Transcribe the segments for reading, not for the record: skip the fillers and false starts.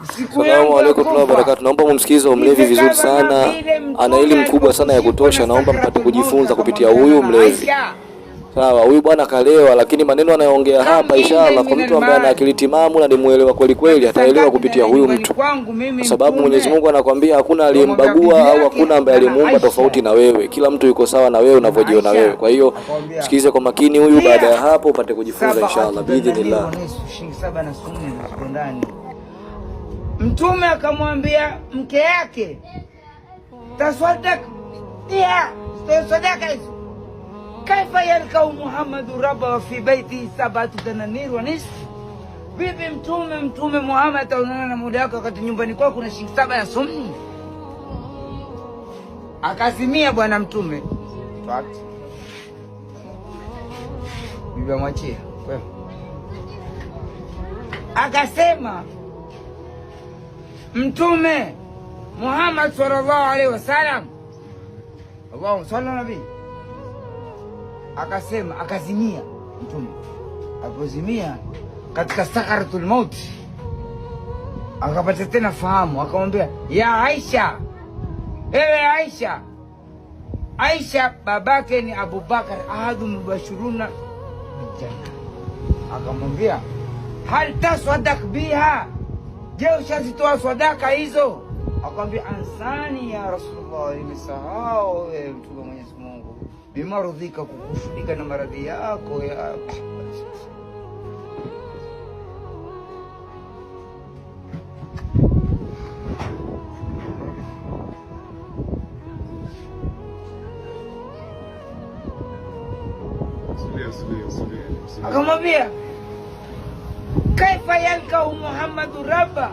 Assalamu alaykum wa barakatuh. Naomba mumsikize mlevi vizuri sana, ana elimu kubwa sana ya kutosha. Naomba mpate kujifunza kupitia huyu mlevi. Sawa, huyu bwana kalewa, lakini maneno anayoongea hapa inshallah kwa mtu ambaye ana akili timamu na ni muelewa kweli kweli ataelewa kupitia huyu mtu. Kwa sababu Mwenyezi Mungu anakuambia hakuna aliyembagua au hakuna ambaye alimuumba tofauti na wewe. Kila mtu yuko sawa na wewe unavyojiona wewe. Kwa hiyo sikize kwa makini huyu, baada ya hapo upate kujifunza inshallah biidhnillah. Mtume akamwambia mke yake, tasaddaq ya sadaka hizo. Kaifa yalqau Muhammadu rabba fi baiti sabatu dananir wa nisf. Bibi mtume Muhammad ataonana na muda wake wakati nyumbani kwako kuna shilingi 7 ya sumni. Akazimia bwana mtume. Bibi amwachia. Akasema Mtume Muhammad sallallahu alaihi wasallam, Allahumma salli ala nabii, akasema, akazimia mtume. Alipozimia katika sakaratul maut, akapata tena fahamu, akamwambia ya Aisha, ewe Aisha. Aisha babake ni Abu Bakar, ahadu mubashiruna bijanna. Akamwambia hal tasaddaq biha, je, ushazitoa sadaka hizo? Akamwambia ansani ya Rasulullah, nimesahau mtume Mwenyezi Mungu. Bimarudhika, kukushudika na maradhi yako ya akamwambia kaifa yalqau Muhammadu rabba,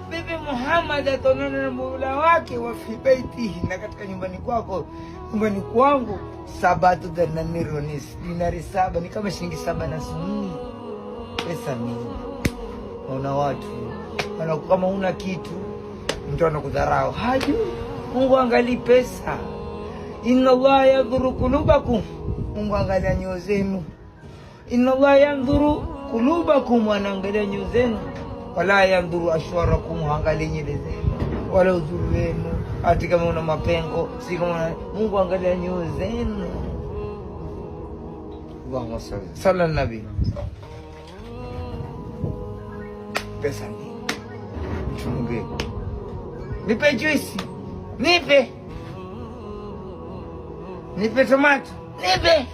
bibi Muhammad ataonana na Mola wake wa fi baitihi, na katika nyumbani kwako, nyumbani kwangu, sabatu dananironis, dinari 7 ni kama shilingi 7 na sumni. Pesa mingi. Una watu kama una kitu mtu anakudharau, hajui Mungu angali pesa. Inna Allah yadhuru kulubakum, Mungu angalia nyoyo zenu. Inna Allah yandhuru kulubakum, anaangalia nyoyo zenu. Wala yandhuru ashwarakum, angalia nywele zenu wala uzuri wenu, hata kama una mapengo, si kama Mungu angalia nyoyo zenu. Allahumma salli ala nabii. Pesa ni chunge, nipe juisi, nipe tomato, nipe